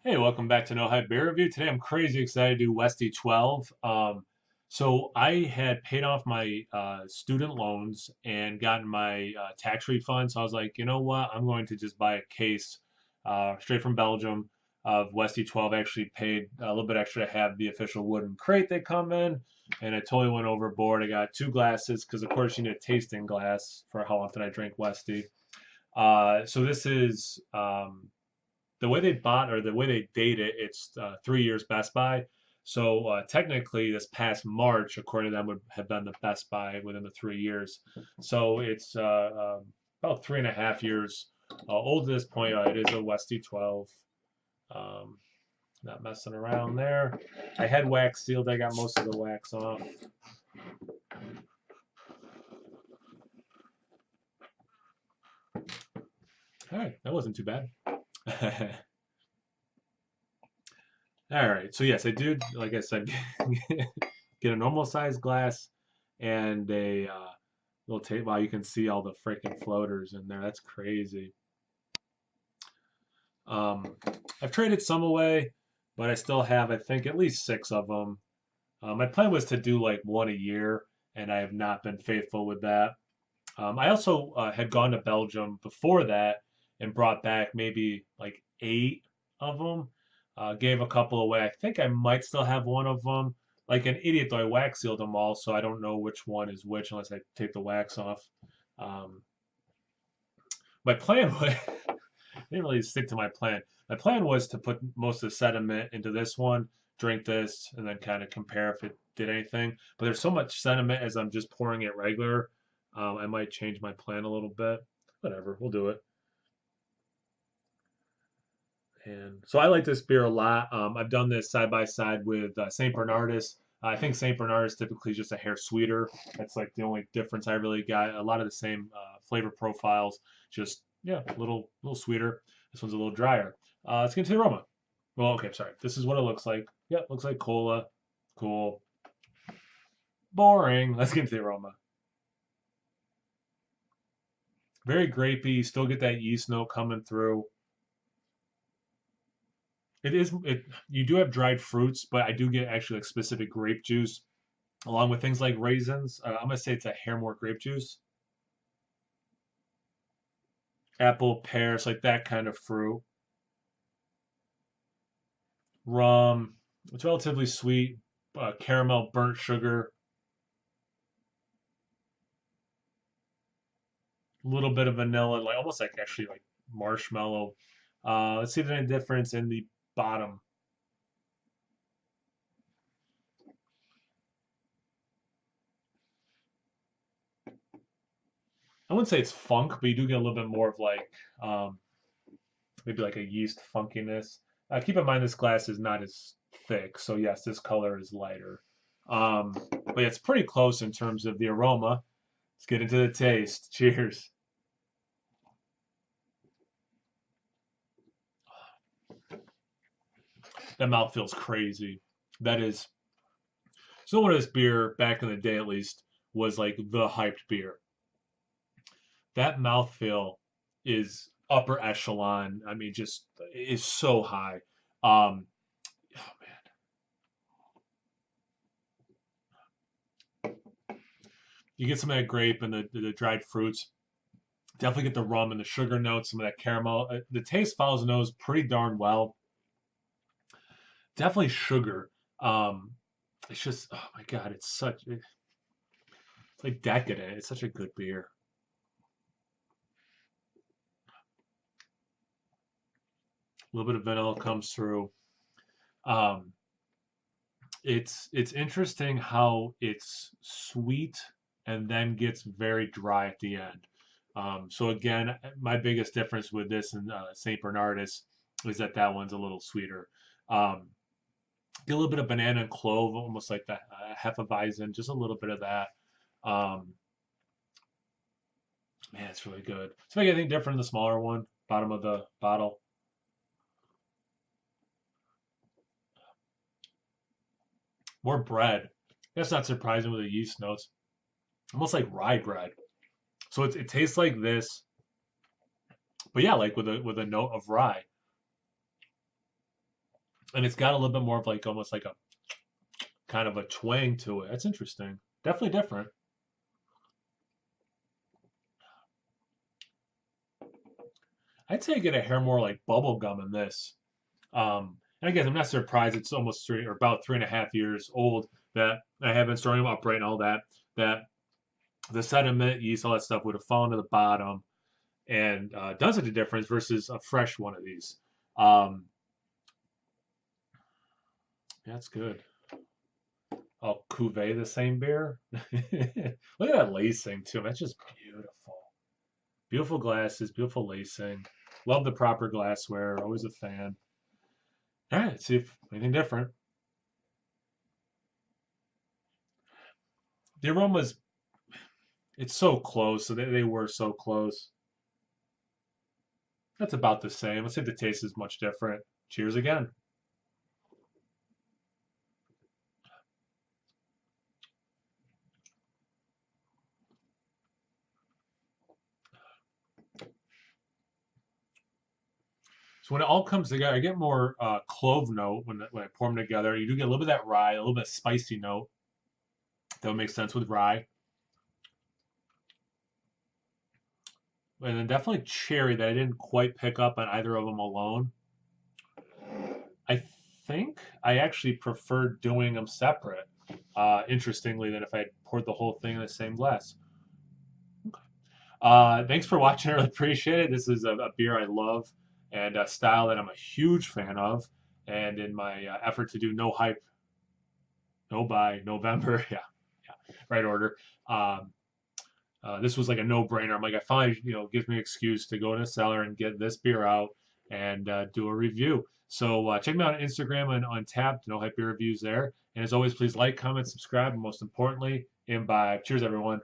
Hey, welcome back to No Hype Beer Review. Today I'm crazy excited to do Westie 12. So I had paid off my student loans and gotten my tax refund. So I was like, you know what? I'm going to just buy a case straight from Belgium of Westie 12. I actually paid a little bit extra to have the official wooden crate they come in, and I totally went overboard. I got two glasses because, of course, you need a tasting glass for how often I drink Westie. So this is the way they bought or the way they date it, it's 3 years Best Buy. So technically, this past March, according to them, would have been the Best Buy within the 3 years. So it's about 3.5 years old at this point. It is a Westie 12. Um, Not messing around there. I had wax sealed. I got most of the wax off. All right, that wasn't too bad. All right, so yes, I do. Like I said, get a normal sized glass and a little tape. Wow, you can see all the freaking floaters in there. That's crazy. Um, I've traded some away, but I still have, I think, at least six of them. My plan was to do like one a year, and I have not been faithful with that. I also had gone to Belgium before that and brought back maybe like eight of them. Gave a couple away. I think I might still have one of them. Like an idiot, though, I wax sealed them all, so I don't know which one is which unless I take the wax off. Um, my plan was, I didn't really stick to my plan. My plan was to put most of the sediment into this one, drink this, and then kind of compare if it did anything. But there's so much sediment as I'm just pouring it regular. I might change my plan a little bit. Whatever, we'll do it. And so I like this beer a lot. I've done this side by side with St. Bernardus. I think St. Bernardus typically is just a hair sweeter. That's like the only difference I really got. A lot of the same flavor profiles, just yeah, a little sweeter. This one's a little drier. Let's get to the aroma. Well, okay, sorry. This is what it looks like. Yep, looks like cola. Cool. Boring. Let's get into the aroma. Very grapey. You still get that yeast note coming through. It is it. You do have dried fruits, but I do get actually like specific grape juice along with things like raisins. I'm gonna say it's a hair more grape juice, apple, pears, like that kind of fruit. Rum. It's relatively sweet. Caramel, burnt sugar, a little bit of vanilla, like almost like actually like marshmallow. Let's see if there's any difference in the bottom. I wouldn't say it's funk, but you do get a little bit more of like um, maybe like a yeast funkiness. Keep in mind this glass is not as thick, so yes, this color is lighter. But it's pretty close in terms of the aroma. Let's get into the taste. Cheers. That mouth feels crazy. That is so. What this beer back in the day, at least, was like the hyped beer. That mouthfeel is upper echelon. I mean, just is so high. Oh man, you get some of that grape and the dried fruits. Definitely get the rum and the sugar notes, some of that caramel. The taste follows the nose pretty darn well. Definitely sugar. Um, it's just, oh my God, it's like decadent. It's such a good beer. A little bit of vanilla comes through. Um, it's interesting how it's sweet and then gets very dry at the end. So again, my biggest difference with this and Saint Bernardus is that that one's a little sweeter. Um, get a little bit of banana and clove, almost like the Hefeweizen, just a little bit of that. Um, Man, it's really good. It's make anything different in the smaller one, bottom of the bottle. More bread. That's not surprising with the yeast notes. Almost like rye bread. So it tastes like this, but yeah, like with a note of rye. and it's got a little bit more of like almost like a kind of a twang to it. That's interesting. Definitely different. I'd say I get a hair more like bubble gum in this. And again, I'm not surprised it's almost three or about 3.5 years old that I have been storing them upright and all that. That the sediment, yeast, all that stuff would have fallen to the bottom and does it a difference versus a fresh one of these. Um, that's good. I'll cuvee the same beer. Look at that lacing too. That's just beautiful. Beautiful glasses, beautiful lacing. Love the proper glassware. Always a fan. All right, let's see if anything different. The aroma's it's so close. So they were so close. That's about the same. Let's see if the taste is much different. Cheers again. So when it all comes together, I get more clove note when I pour them together. You do get a little bit of that rye, a little bit of spicy note. That would make sense with rye. And then definitely cherry that I didn't quite pick up on either of them alone. I think I actually prefer doing them separate, interestingly, than if I poured the whole thing in the same glass. Thanks for watching. I really appreciate it. This is a beer I love and a style that I'm a huge fan of. And in my effort to do no hype, no by November, yeah, yeah, right order. Um, this was like a no-brainer. I'm like, I finally, gives me an excuse to go in the cellar and get this beer out and do a review. So check me out on Instagram and on Untapped, No Hype Beer Reviews there. And as always, please like, comment, subscribe, and most importantly, imbibe. Cheers, everyone.